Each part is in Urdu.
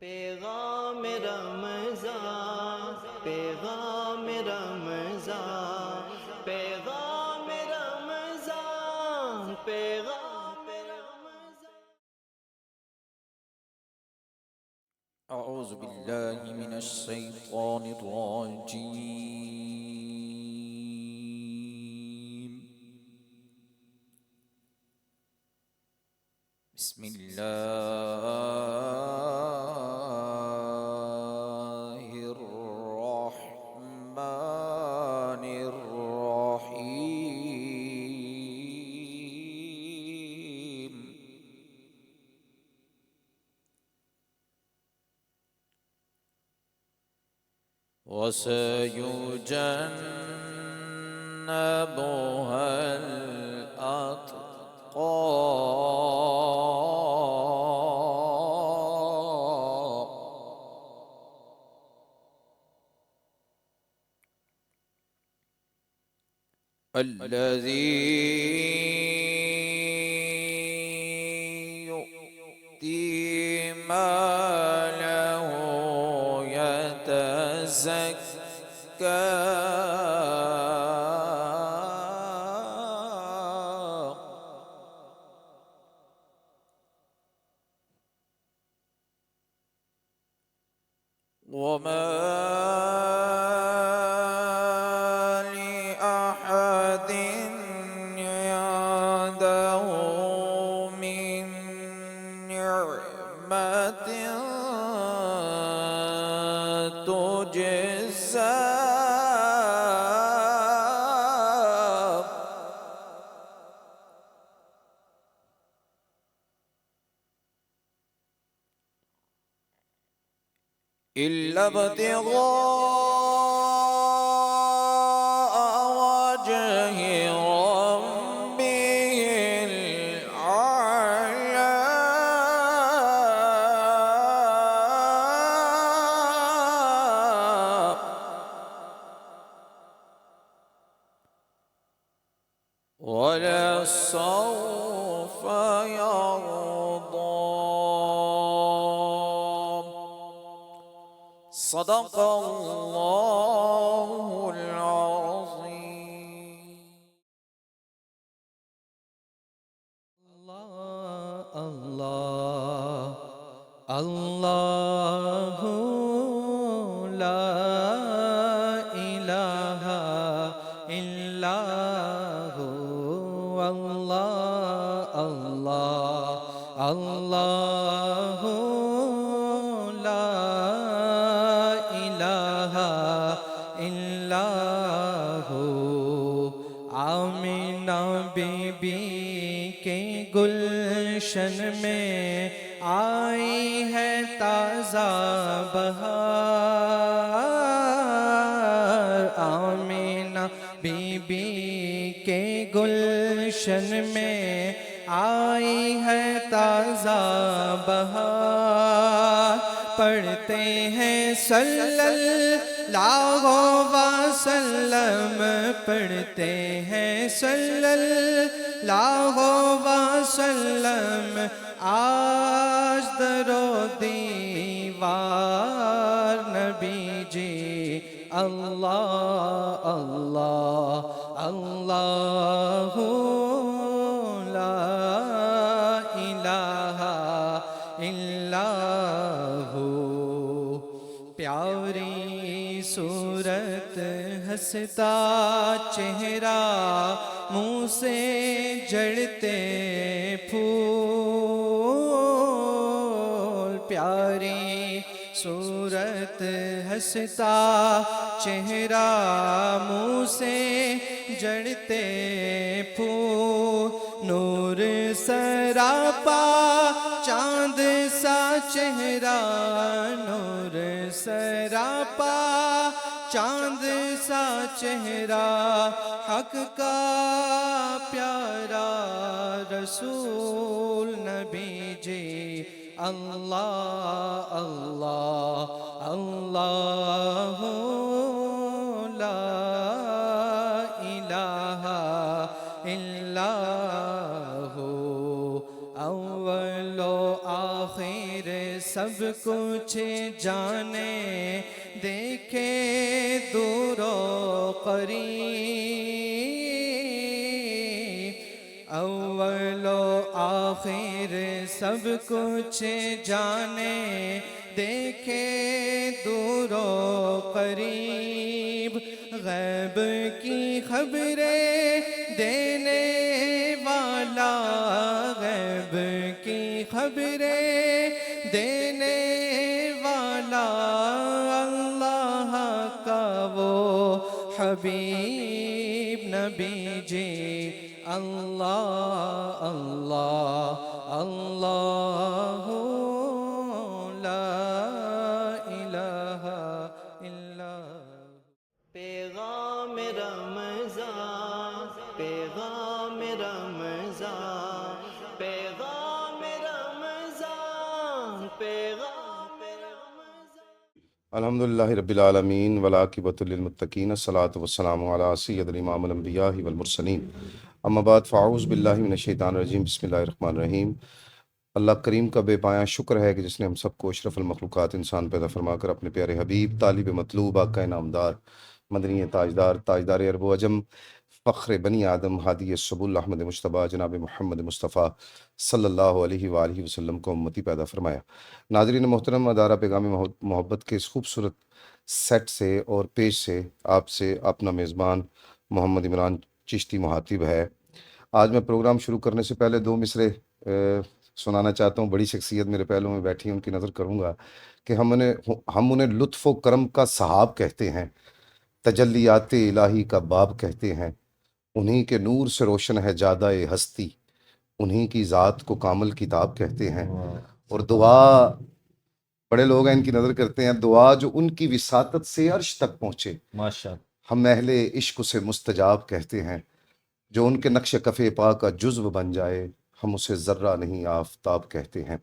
پیغام رمضان، پیغام رمضان، پیغام رمضان، پیغام رمضان۔ اعوذ باللہ من الشیطان الرجیم، بسم اللہ الرحمن الرحیم۔ وسيجنبها الأتقى الذي يؤتي ماله يتزكى وما لأحد عنده من نعمة تجزى إلا ابتغاء وجه ربه الأعلى ولسوف يرضى۔ صدق اللہ العظیم۔ اللہ اللہ لا الہ الا ہو، اللہ اللہ اللہ لا الہ الا ہو۔ آمینہ بی بی کے گلشن میں آئی ہے تازہ بہار، آمینہ بی بی کے گلشن میں آئی ہے تازہ بہار۔ پڑھتے ہیں صلی اللہ وسلم، پڑھتے ہیں صلی اللہ وسلم، آج در و دیوار نبی جی۔ اللہ اللہ اللہ لا الہ الا ہو۔ پیاری صورت ہنستا چہرہ، منہ سے جڑتے پھول، پیاری صورت ہنستا چہرہ، منہ سے جڑتے پھول، نور سراپا چاند سا چہرہ، نور سراپا چاند سا چہرہ، حق کا پیارا رسول نبی جی۔ اللہ اللہ اللہ لا الہ الا ہو۔ اول و آخر سب کچھ جانے دیکھے دور و قریب، اول و آخر سب کچھ جانے دیکھے دور و قریب، غیب کی خبریں دینے والا، غیب کی خبریں دینے والا، اللہ کا وہ حبیب نبی جی، اللہ اللہ اللہ لا الہ الا۔ پیغام رمضان، پیغام رمضان، پیغام رمضان، پیغام رمضان۔ الحمدللہ رب العالمین والعاقبۃ للمتقین، الصلاۃ والسلام علی سید الامام الانبیاء والمرسلین، اما بعد فاعوذ باللہ من الشیطان الرجیم، بسم اللہ الرحمن الرحیم۔ اللہ کریم کا بے پایاں شکر ہے کہ جس نے ہم سب کو اشرف المخلوقات انسان پیدا فرما کر اپنے پیارے حبیب، طالب مطلوب، آقا انعامدار، مدنی تاجدار، تاجدار عرب و عجم، فخر بنی آدم، ہادی السبل، احمد مجتبیٰ، جناب محمد مصطفیٰ صلی اللہ علیہ وآلہ وسلم کو امتی پیدا فرمایا۔ ناظرین محترم، ادارہ پیغام محبت کے اس خوبصورت سیٹ سے اور پیج سے آپ سے اپنا میزبان محمد عمران چشتی مخاطب ہے۔ آج میں پروگرام شروع کرنے سے پہلے دو مصرے سنانا چاہتا ہوں۔ بڑی شخصیت میرے پہلو میں بیٹھی ہیں، ان کی نظر کروں گا کہ ہم انہیں لطف و کرم کا صحاب کہتے ہیں، تجلیات الہی کا باب کہتے ہیں، انہی کے نور سے روشن ہے جادہ ہستی، انہی کی ذات کو کامل کتاب کہتے ہیں، اور دعا بڑے لوگ ہیں ان کی نظر کرتے ہیں، دعا جو ان کی وساطت سے عرش تک پہنچے ماشاءاللہ، ہم اہل عشق سے مستجاب کہتے ہیں، جو ان کے نقش کف پا کا جزو بن جائے ہم اسے ذرہ نہیں آفتاب کہتے ہیں۔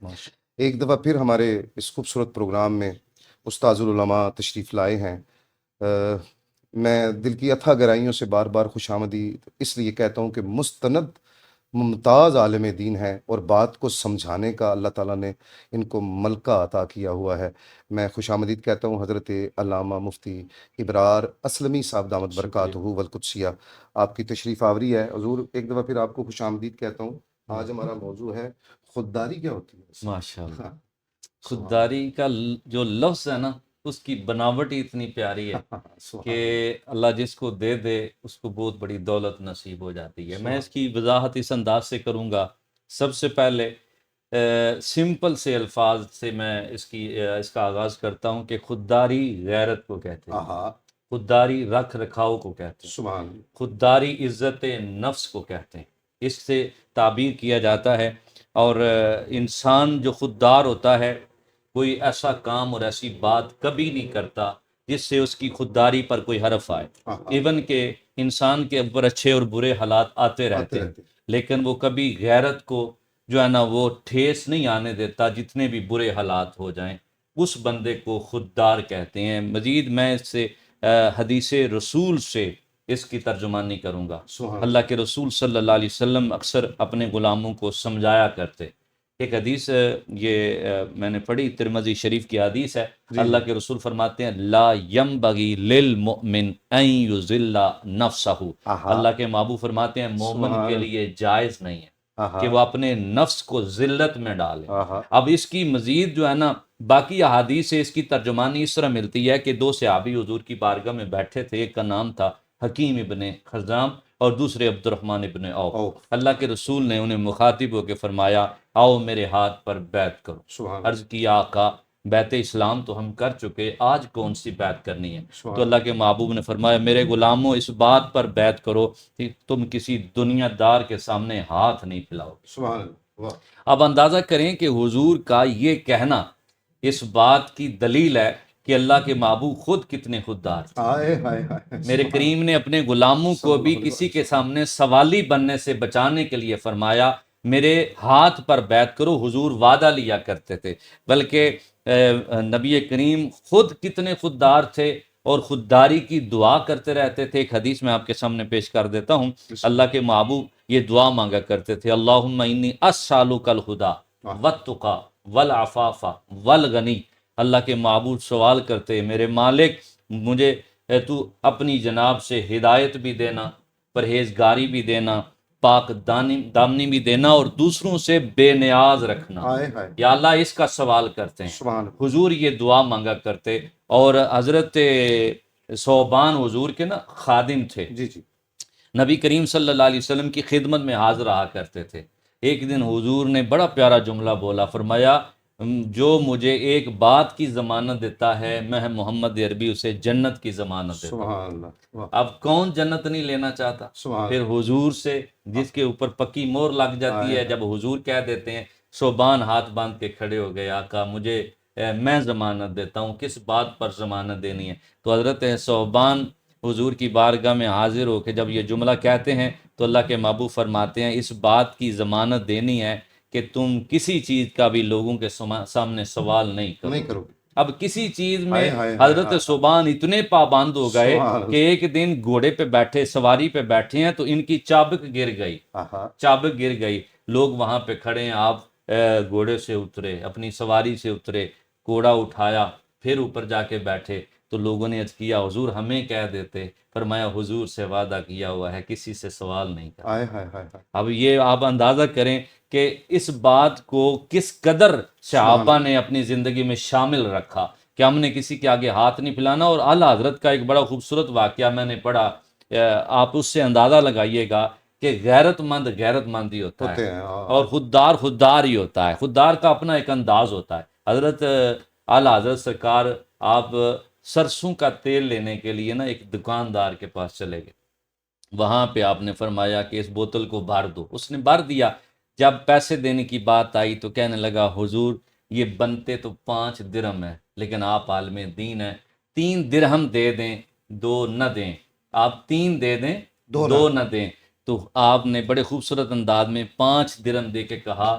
ایک دفعہ پھر ہمارے اس خوبصورت پروگرام میں استاذ العلماء تشریف لائے ہیں۔ میں دل کی اتھا گہرائیوں سے بار بار خوش آمدید اس لیے کہتا ہوں کہ مستند ممتاز عالم دین ہے، اور بات کو سمجھانے کا اللہ تعالیٰ نے ان کو ملکہ عطا کیا ہوا ہے۔ میں خوش آمدید کہتا ہوں حضرت علامہ مفتی ابرار اسلمی صاحب دامت برکاتہ والقدسیہ، آپ کی تشریف آوری ہے حضور۔ ایک دفعہ پھر آپ کو خوش آمدید کہتا ہوں۔ آج ہمارا موضوع ہے خودداری کیا ہوتی ہے۔ ماشاءاللہ، خودداری کا جو لفظ ہے نا، اس کی بناوٹ ہی اتنی پیاری ہے کہ اللہ جس کو دے دے اس کو بہت بڑی دولت نصیب ہو جاتی ہے۔ میں اس کی وضاحت اس انداز سے کروں گا۔ سب سے پہلے سمپل سے الفاظ سے میں اس کا آغاز کرتا ہوں کہ خودداری غیرت کو کہتے ہیں، خودداری رکھ رکھاؤ کو کہتے ہیں، سبحان، خودداری عزت نفس کو کہتے ہیں، اس سے تعبیر کیا جاتا ہے۔ اور انسان جو خوددار ہوتا ہے کوئی ایسا کام اور ایسی بات کبھی نہیں کرتا جس سے اس کی خودداری پر کوئی حرف آئے۔ ایون کہ انسان کے اوپر اچھے اور برے حالات آتے رہتے ہیں، لیکن وہ کبھی غیرت کو جو ہے نا وہ ٹھیس نہیں آنے دیتا، جتنے بھی برے حالات ہو جائیں اس بندے کو خوددار کہتے ہیں۔ مزید میں اس سے حدیث رسول سے اس کی ترجمانی کروں گا۔ اللہ کے رسول صلی اللہ علیہ وسلم اکثر اپنے غلاموں کو سمجھایا کرتے۔ ایک حدیث یہ میں نے پڑھی، ترمذی شریف کی حدیث ہے، اللہ کے رسول فرماتے ہیں لا ینبغی للمؤمن ان یذل نفسہ، اللہ کے محبوب فرماتے ہیں مومن کے لیے جائز نہیں ہے کہ وہ اپنے نفس کو ذلت میں ڈالے۔ اب اس کی مزید جو ہے نا باقی احادیث سے اس کی ترجمانی اس طرح ملتی ہے کہ دو صحابی حضور کی بارگاہ میں بیٹھے تھے، ایک کا نام تھا حکیم ابن خزام اور دوسرے عبد الرحمن ابن عوف۔ اللہ کے رسول نے انہیں مخاطب ہو کے فرمایا آؤ میرے ہاتھ پر بیعت کرو۔ عرض کیا آقا بیعت اسلام تو ہم کر چکے، آج کون سی بیعت کرنی ہے؟ تو اللہ کے محبوب نے فرمایا میرے غلاموں اس بات پر بیعت کرو کہ تم کسی دنیا دار کے سامنے ہاتھ نہیں پھیلاؤ۔ اب اندازہ کریں کہ حضور کا یہ کہنا اس بات کی دلیل ہے کہ اللہ کے محبوب خود کتنے خوددار تھے۔ میرے کریم نے اپنے غلاموں کو بھی کسی کے سامنے سوالی بننے سے بچانے کے لیے فرمایا میرے ہاتھ پر بیعت کرو۔ حضور وعدہ لیا کرتے تھے، بلکہ نبی کریم خود کتنے خوددار تھے اور خودداری کی دعا کرتے رہتے تھے۔ ایک حدیث میں آپ کے سامنے پیش کر دیتا ہوں۔ اللہ کے محبوب یہ دعا مانگا کرتے تھے اللہم انی اسالک الہدی والتقی والعفاف والغنی، اللہ کے معبود سوال کرتے میرے مالک مجھے تو اپنی جناب سے ہدایت بھی دینا، پرہیزگاری بھی دینا، پاک دامنی بھی دینا، اور دوسروں سے بے نیاز رکھنا۔ ہائے ہائے یا اللہ اس کا سوال کرتے ہیں۔ سبحان اللہ۔ حضور یہ دعا مانگا کرتے، اور حضرت صوبان حضور کے نا خادم تھے، جی جی نبی کریم صلی اللہ علیہ وسلم کی خدمت میں حاضر رہا کرتے تھے۔ ایک دن حضور نے بڑا پیارا جملہ بولا، فرمایا جو مجھے ایک بات کی ضمانت دیتا ہے میں محمد عربی اسے جنت کی ضمانت دیتا ہوں۔ سبحان اللہ واہ، اب کون جنت نہیں لینا چاہتا؟ سبحان پھر حضور سے جس کے اوپر پکی مور لگ جاتی ہے، جب حضور کہہ دیتے ہیں، صوبان ہاتھ باندھ کے کھڑے ہو گئے، آقا مجھے میں ضمانت دیتا ہوں، کس بات پر ضمانت دینی ہے؟ تو حضرت صوبان حضور کی بارگاہ میں حاضر ہو کے جب یہ جملہ کہتے ہیں تو اللہ کے محبوب فرماتے ہیں اس بات کی ضمانت دینی ہے کہ تم کسی چیز کا بھی لوگوں کے سامنے سوال نہیں کرو۔ نہیں کرو گے۔ اب کسی چیز میں ہائے ہائے ہائے حضرت صوبان اتنے پابند ہو گئے سبحان اللہ۔ کہ ایک دن گھوڑے پہ بیٹھے، سواری پہ بیٹھے ہیں، تو ان کی چابک گر گئی، آہا، چابک گر گئی، لوگ وہاں پہ کھڑے ہیں، آپ گھوڑے سے اترے، اپنی سواری سے اترے، کوڑا اٹھایا، پھر اوپر جا کے بیٹھے، تو لوگوں نے عرض کیا حضور ہمیں کہہ دیتے، فرمایا حضور سے وعدہ کیا ہوا ہے کسی سے سوال نہیں کرنا۔ ہائے ہائے ہائے ہائے، اب یہ آپ اندازہ کریں کہ اس بات کو کس قدر صحابہ نے اپنی زندگی میں شامل رکھا کہ ہم نے کسی کے آگے ہاتھ نہیں پھیلانا۔ اور اعلیٰ حضرت کا ایک بڑا خوبصورت واقعہ میں نے پڑھا، آپ اس سے اندازہ لگائیے گا کہ غیرت مند ہی ہوتا ہوتے ہے، ہیں اور خوددار ہی ہوتا ہے، خوددار کا اپنا ایک انداز ہوتا ہے۔ حضرت اعلیٰ حضرت سرکار آپ سرسوں کا تیل لینے کے لیے نا ایک دکاندار کے پاس چلے گئے، وہاں پہ آپ نے فرمایا کہ اس بوتل کو بھر دو، اس نے بھر دیا۔ جب پیسے دینے کی بات آئی تو کہنے لگا حضور یہ بنتے تو 5 درہم ہے، لیکن آپ عالم دین ہیں، 3 درہم دے دیں 2 نہ دیں، آپ 3 دے دیں 2 نہ دیں۔ تو آپ نے بڑے خوبصورت انداز میں 5 درہم دے کے کہا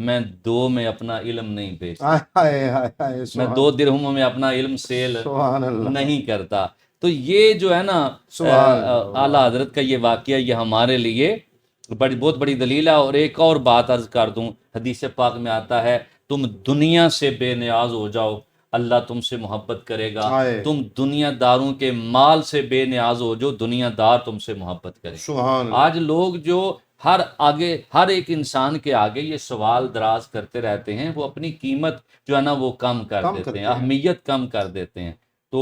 میں 2 میں اپنا علم نہیں بیچتا، ہائے ہائے ہائے ہائے، میں سبحان 2 درہموں میں اپنا علم سیل سبحان اللہ، نہیں کرتا۔ تو یہ جو ہے نا سبحان اللہ۔ اعلیٰ حضرت کا یہ واقعہ یہ ہمارے لیے بہت بڑی دلیل ہے۔ اور ایک اور بات عرض کر دوں، حدیث پاک میں آتا ہے تم دنیا سے بے نیاز ہو جاؤ اللہ تم سے محبت کرے گا، ہائے، تم دنیا داروں کے مال سے بے نیاز ہو جو دنیا دار تم سے محبت کرے۔ سبحان اللہ، آج لوگ جو ہر ایک انسان کے آگے یہ سوال دراز کرتے رہتے ہیں، وہ اپنی قیمت جو ہے نا وہ کم کر کم دیتے کرتے ہیں، ہیں۔ اہمیت کم کر دیتے ہیں۔ تو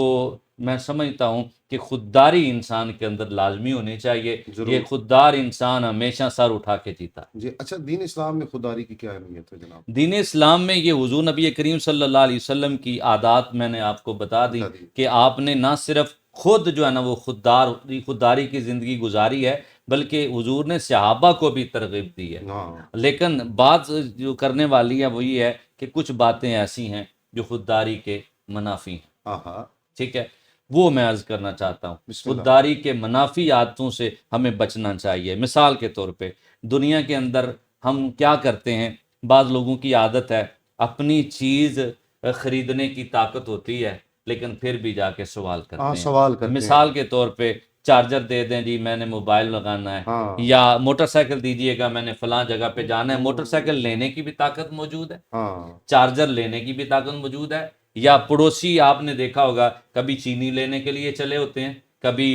میں سمجھتا ہوں کہ خودداری انسان کے اندر لازمی ہونی چاہیے، ضرور۔ یہ خوددار انسان ہمیشہ سر اٹھا کے جیتا۔ جی اچھا، دین اسلام میں خودداری کی کیا اہمیت ہے جناب؟ دین اسلام میں یہ حضور نبی کریم صلی اللہ علیہ وسلم کی عادات میں نے آپ کو بتا دی بتا دی۔ کہ آپ نے نہ صرف خود جو ہے نا وہ خودداری کی زندگی گزاری ہے، بلکہ حضور نے صحابہ کو بھی ترغیب دی ہے۔ ہاں، لیکن بات جو کرنے والی ہے وہ یہ ہے کہ کچھ باتیں ایسی ہیں جو خودداری کے منافی ہیں، آہا، ٹھیک ہے، وہ میں عرض کرنا چاہتا ہوں۔ بسم اللہ۔ خودداری کے منافی عادتوں سے ہمیں بچنا چاہیے۔ مثال کے طور پہ دنیا کے اندر ہم کیا کرتے ہیں، بعض لوگوں کی عادت ہے اپنی چیز خریدنے کی طاقت ہوتی ہے لیکن پھر بھی جا کے سوال کرتے ہاں، ہیں۔ سوال کرتے ہیں۔ مثال کے طور پہ چارجر دے دیں جی میں نے موبائل لگانا ہے، ہاں، یا موٹر سائیکل دیجئے گا میں نے فلاں جگہ پہ جانا ہے۔ موٹر سائیکل لینے کی بھی طاقت موجود ہے، ہاں، چارجر لینے کی بھی طاقت موجود ہے۔ یا پڑوسی آپ نے دیکھا ہوگا کبھی چینی لینے کے لیے چلے ہوتے ہیں، کبھی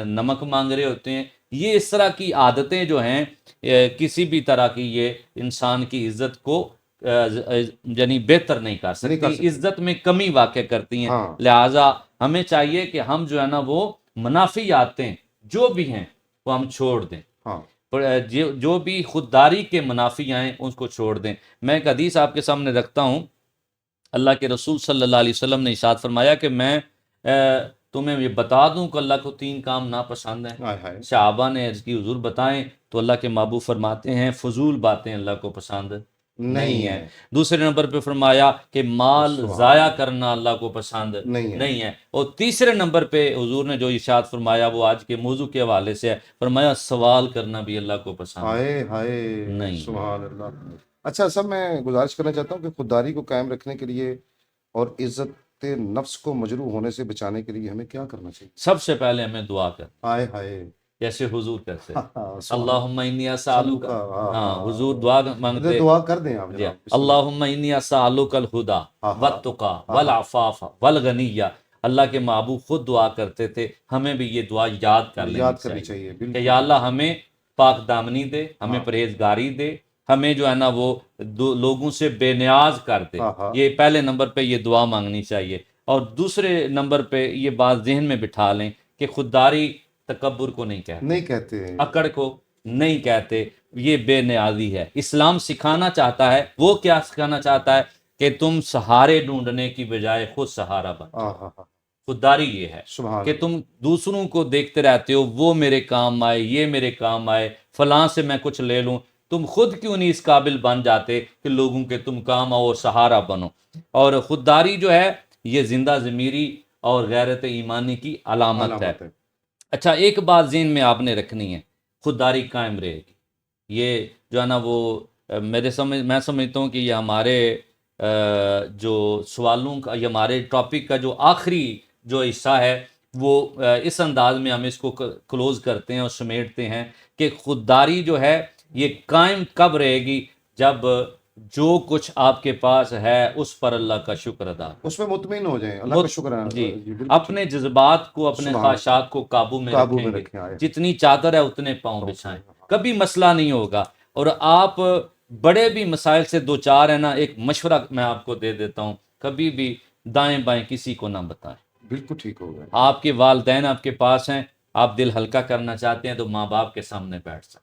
نمک مانگ رہے ہوتے ہیں۔ یہ اس طرح کی عادتیں جو ہیں کسی بھی طرح کی یہ انسان کی عزت کو یعنی بہتر نہیں کر سکتی، عزت میں کمی واقع کرتی ہیں۔ ہاں، لہٰذا ہمیں چاہیے کہ ہم جو ہے نا وہ منافی عادتیں جو بھی ہیں وہ ہم چھوڑ دیں، ہاں، جو بھی خودداری کے منافی آئیں اس کو چھوڑ دیں۔ میں ایک حدیث آپ کے سامنے رکھتا ہوں، اللہ کے رسول صلی اللہ علیہ وسلم نے ارشاد فرمایا کہ میں تمہیں یہ بتا دوں کہ اللہ کو 3 کام ناپسند ہیں۔ ہائے ہائے، صحابہ نے عرض کی حضور بتائیں، تو اللہ کے محبوب فرماتے ہیں فضول باتیں اللہ کو پسند نہیں ہے۔ دوسرے نمبر پہ فرمایا کہ مال ضائع کرنا اللہ کو پسند نہیں ہے، اور تیسرے نمبر پہ حضور نے جو ارشاد فرمایا وہ آج کے موضوع کے حوالے سے ہے، فرمایا سوال کرنا بھی اللہ کو پسند ہائے ہائے، نہیں۔ سبحان اللہ۔ اچھا سب میں گزارش کرنا چاہتا ہوں کہ خودداری کو قائم رکھنے کے لیے اور عزت نفس کو مجروح ہونے سے بچانے کے لیے ہمیں کیا کرنا چاہیے؟ سب سے پہلے ہمیں دعا کر ہائے ہائے، جیسے حضور کیسے سبحان اللہم انی اسالک، ہاں، ہاں حضور دعا مانگتے، دعا کر دیں آپ جی جناب، بسم اللہ۔ اللہم انی اسالک الہدی والتقی والعفاف والغنیہ، اللہ کے محبوب خود دعا کرتے تھے، ہمیں بھی یہ دعا یاد کر یاد لینی کرنی چاہیے چاہیے، کہ بالکل۔ یا اللہ ہمیں پاک دامنی دے، ہمیں ہاں۔ پرہیزگاری دے، ہمیں جو ہے نا وہ لوگوں سے بے نیاز کر دے، ہاں ہاں، یہ پہلے نمبر پہ یہ دعا مانگنی چاہیے۔ اور دوسرے نمبر پہ یہ بات ذہن میں بٹھا لیں کہ خودداری تکبر کو نہیں کہتے، نہیں کہتے ہیں، اکڑ کو نہیں کہتے، یہ بے نیازی ہے۔ اسلام سکھانا چاہتا ہے، وہ کیا سکھانا چاہتا ہے کہ تم سہارے ڈھونڈنے کی بجائے خود سہارا بن ہاں جاؤ۔ ہاں ہاں، خودداری یہ ہے سبحان کہ اللہ۔ تم دوسروں کو دیکھتے رہتے ہو، وہ میرے کام آئے، یہ میرے کام آئے، فلاں سے میں کچھ لے لوں، تم خود کیوں نہیں اس قابل بن جاتے کہ لوگوں کے تم کام آؤ اور سہارا بنو۔ اور خودداری جو ہے یہ زندہ ضمیری اور غیرت ایمانی کی علامت ہے۔ ہے۔ اچھا ایک بات ذہن میں آپ نے رکھنی ہے، خودداری قائم رہے گی۔ یہ جو ہے نا وہ میں سمجھتا ہوں کہ یہ ہمارے جو سوالوں کا، یہ ہمارے ٹاپک کا جو آخری جو حصہ ہے وہ اس انداز میں ہم اس کو کلوز کرتے ہیں اور سمیٹتے ہیں کہ خودداری جو ہے یہ قائم کب رہے گی؟ جب جو کچھ آپ کے پاس ہے اس پر اللہ کا شکر ادا کریں، اس میں مطمئن ہو جائیں، اللہ کا شکر ہے۔ جی بالکل اپنے جذبات کو، اپنے سبحان خواہشات کو قابو میں قابو رکھیں میں گے، رکھیں، آئے۔ جتنی چادر ہے اتنے پاؤں بچھائیں، کبھی مسئلہ نہیں ہوگا۔ اور آپ بڑے بھی مسائل سے دو چار ہیں نا، ایک مشورہ میں آپ کو دے دیتا ہوں، کبھی بھی دائیں بائیں کسی کو نہ بتائیں۔ بالکل ٹھیک ہو گئے۔ آپ کے والدین آپ کے پاس ہیں، آپ دل ہلکا کرنا چاہتے ہیں تو ماں باپ کے سامنے بیٹھ جائیں۔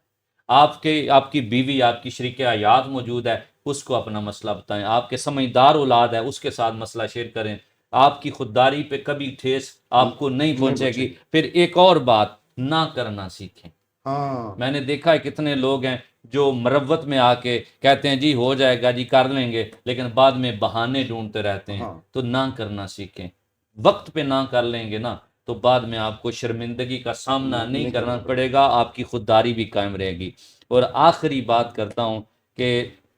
آپ کی بیوی، آپ کی شریک حیات موجود ہے، اس کو اپنا مسئلہ بتائیں۔ آپ کے سمجھدار اولاد ہے، اس کے ساتھ مسئلہ شیئر کریں۔ آپ کی خودداری پہ کبھی ٹھیس آپ کو نہیں پہنچے گی۔ پھر ایک اور بات، نہ کرنا سیکھیں۔ ہاں، میں نے دیکھا ہے کتنے لوگ ہیں جو مروت میں آ کے کہتے ہیں جی ہو جائے گا، جی کر لیں گے، لیکن بعد میں بہانے ڈھونڈتے رہتے ہیں۔ ہاں۔ تو نہ کرنا سیکھیں، وقت پہ نہ کر لیں گے نا تو بعد میں آپ کو شرمندگی کا سامنا نہیں کرنا پڑے گا، آپ کی خودداری بھی قائم رہے گی۔ اور آخری بات کرتا ہوں کہ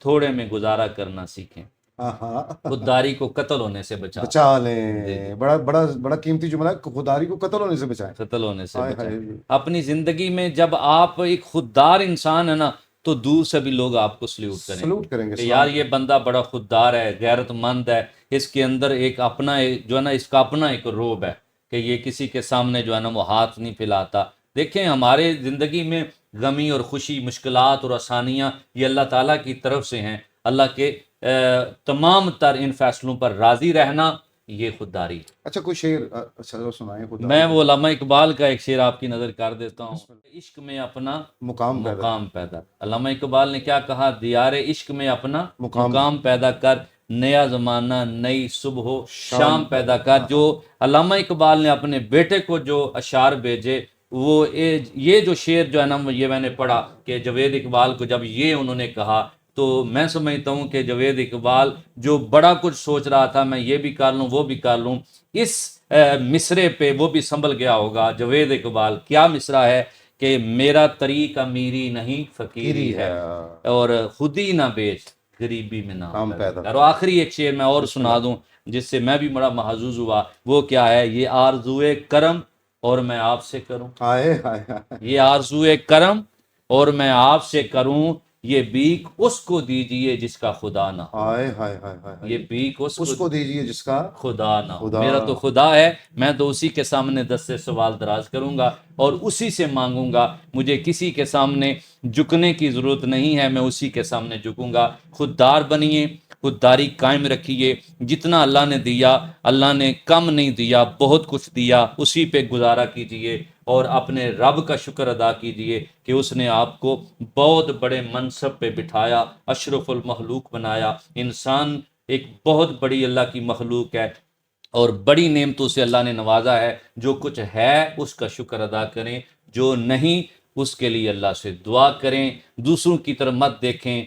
تھوڑے میں گزارا کرنا سیکھیں، ہاں ہاں، خودداری کو قتل ہونے سے بچا جی لیں۔ جی، بڑا بڑا بڑا قیمتی جملہ ہے، خودداری کو قتل ہونے سے بچائیں۔ قتل ہونے سے ہائے بچائیں۔ ہائے، اپنی زندگی میں جب آپ ایک خوددار انسان ہے نا تو دور سے بھی لوگ آپ کو سلیوٹ کریں گے سلوٹ کریں گے، کہ یار یہ بندہ بڑا خوددار ہے، غیرت مند ہے، اس کے اندر ایک اپنا جو ہے نا اس کا اپنا ایک روب ہے کہ یہ کسی کے سامنے جو ہے نا وہ ہاتھ نہیں پھیلاتا۔ دیکھیں ہمارے زندگی میں غمی اور خوشی، مشکلات اور آسانیاں یہ اللہ تعالیٰ کی طرف سے ہیں۔ اللہ کے تمام تر ان فیصلوں پر راضی رہنا یہ خودداری ہے۔ اچھا کوئی شعر اچھا سنائیں خودداری میں پہ۔ وہ علامہ اقبال کا ایک شعر آپ کی نظر کر دیتا ہوں، عشق میں اپنا مقام پیدا۔ علامہ اقبال نے کیا کہا؟ دیار عشق میں اپنا مقام مقام پیدا کر، نیا زمانہ نئی صبح و شام پیدا کر۔ جو علامہ اقبال نے اپنے بیٹے کو جو اشعار بھیجے، وہ یہ جو شعر جو ہے نا یہ میں نے پڑھا کہ جاوید اقبال کو جب یہ انہوں نے کہا تو میں سمجھتا ہوں کہ جاوید اقبال جو بڑا کچھ سوچ رہا تھا میں یہ بھی کر لوں وہ بھی کر لوں، اس مصرے پہ وہ بھی سنبھل گیا ہوگا۔ جاوید اقبال کیا مصرع ہے کہ میرا طریق امیری نہیں فقیری ہے، اور خودی نہ بیچ غریبی میں نام پیدا کر۔ اور آخری ایک شعر میں اور سنا دوں جس سے میں بھی بڑا محظوظ ہوا، وہ کیا ہے؟ یہ آرزوئے کرم اور میں آپ سے کروں، ہائے ہائے ہائے، یہ آرزوئے کرم اور میں آپ سے کروں، یہ بھیک اس کو دیجئے جس کا خدا نہ ہو، ہائے ہائے ہائے ہائے، یہ بھیک اس کو دیجیے جس کا خدا نہ ہو۔ خدا۔ میرا تو خدا ہے، میں تو اسی کے سامنے دستے سوال دراز کروں گا اور اسی سے مانگوں گا، مجھے کسی کے سامنے جھکنے کی ضرورت نہیں ہے، میں اسی کے سامنے جھکوں گا۔ خوددار بنیے، خودداری قائم رکھیے، جتنا اللہ نے دیا اللہ نے کم نہیں دیا، بہت کچھ دیا، اسی پہ گزارا کیجئے اور اپنے رب کا شکر ادا کیجئے کہ اس نے آپ کو بہت بڑے منصب پہ بٹھایا، اشرف المخلوق بنایا۔ انسان ایک بہت بڑی اللہ کی مخلوق ہے اور بڑی نعمتوں سے اللہ نے نوازا ہے۔ جو کچھ ہے اس کا شکر ادا کریں، جو نہیں اس کے لیے اللہ سے دعا کریں، دوسروں کی طرف مت دیکھیں،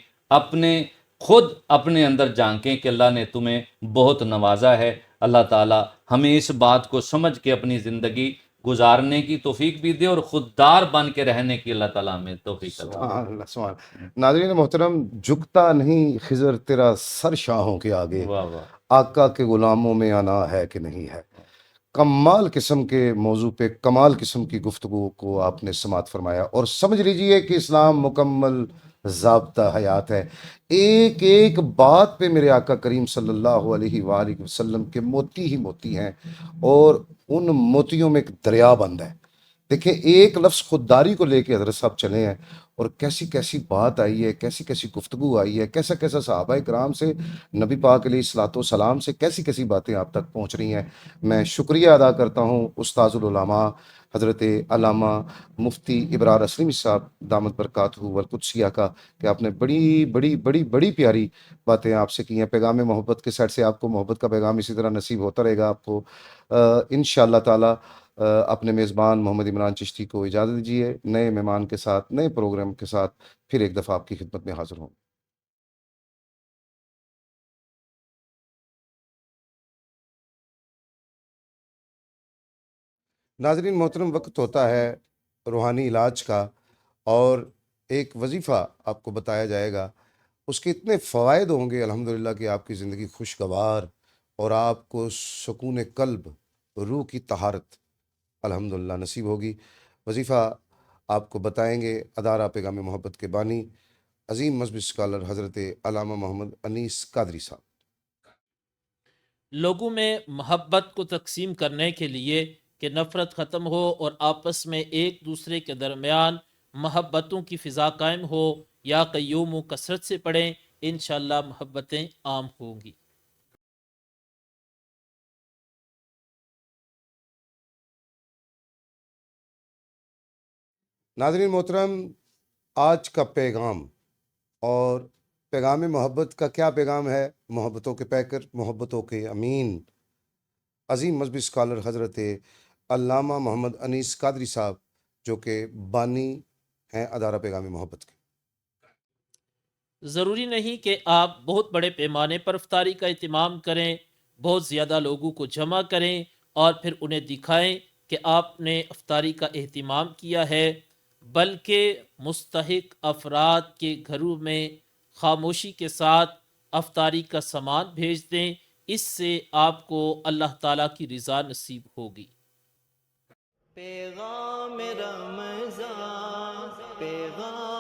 خود اپنے اندر جھانکیں کہ اللہ نے تمہیں بہت نوازا ہے۔ اللہ تعالیٰ ہمیں اس بات کو سمجھ کے اپنی زندگی گزارنے کی توفیق بھی دے اور خوددار بن کے رہنے کی اللہ تعالیٰ ہمیں توفیق عطا فرمائے۔ سبحان اللہ، سبحان اللہ۔ ناظرین محترم، جھکتا نہیں خضر تیرا سر شاہوں کے آگے، واہ واہ، آقا کے غلاموں میں انا ہے کہ نہیں ہے۔ کمال قسم کے موضوع پہ کمال قسم کی گفتگو کو آپ نے سماعت فرمایا، اور سمجھ لیجئے کہ اسلام مکمل ضابطہ حیات ہے۔ ایک ایک بات پہ میرے آقا کریم صلی اللہ علیہ وآلہ وسلم کے موتی ہی موتی ہیں، اور ان موتیوں میں ایک دریا بند ہے۔ دیکھیں، ایک لفظ خودداری کو لے کے حضرت صاحب چلے ہیں، اور کیسی کیسی بات آئی ہے، کیسی کیسی گفتگو آئی ہے، کیسا کیسا صحابہ کرام سے، نبی پاک علیہ الصلوۃ والسلام سے کیسی کیسی باتیں آپ تک پہنچ رہی ہیں۔ میں شکریہ ادا کرتا ہوں استاذ العلماء حضرت علامہ مفتی ابرار اسلمی صاحب دامت برکاتہ والقدسیہ کا، کہ آپ نے بڑی بڑی بڑی بڑی پیاری باتیں آپ سے کی ہیں۔ پیغام محبت کے سائڈ سے آپ کو محبت کا پیغام اسی طرح نصیب ہوتا رہے گا آپ کو۔ انشاءاللہ تعالی اپنے میزبان محمد عمران چشتی کو اجازت دیجیے، نئے مہمان کے ساتھ، نئے پروگرام کے ساتھ پھر ایک دفعہ آپ کی خدمت میں حاضر ہوں۔ ناظرین محترم، وقت ہوتا ہے روحانی علاج کا، اور ایک وظیفہ آپ کو بتایا جائے گا۔ اس کے اتنے فوائد ہوں گے الحمدللہ کہ آپ کی زندگی خوشگوار، اور آپ کو سکون قلب، روح کی طہارت الحمدللہ نصیب ہوگی۔ وظیفہ آپ کو بتائیں گے ادارہ پیغام محبت کے بانی عظیم مذہبی اسکالر حضرت علامہ محمد انیس قادری صاحب۔ لوگوں میں محبت کو تقسیم کرنے کے لیے کہ نفرت ختم ہو اور آپس میں ایک دوسرے کے درمیان محبتوں کی فضا قائم ہو، یا قیوم و کثرت سے پڑھیں، انشاءاللہ محبتیں عام ہوں گی۔ ناظرین محترم، آج کا پیغام اور پیغام محبت کا کیا پیغام ہے؟ محبتوں کے پیکر، محبتوں کے امین، عظیم مذہبی اسکالر حضرت علامہ محمد انیس قادری صاحب، جو کہ بانی ہیں ادارہ پیغام محبت کے۔ ضروری نہیں کہ آپ بہت بڑے پیمانے پر افطاری کا اہتمام کریں، بہت زیادہ لوگوں کو جمع کریں اور پھر انہیں دکھائیں کہ آپ نے افطاری کا اہتمام کیا ہے، بلکہ مستحق افراد کے گھروں میں خاموشی کے ساتھ افطاری کا سامان بھیج دیں۔ اس سے آپ کو اللہ تعالیٰ کی رضا نصیب ہوگی۔ پیغام رمضان، پیغام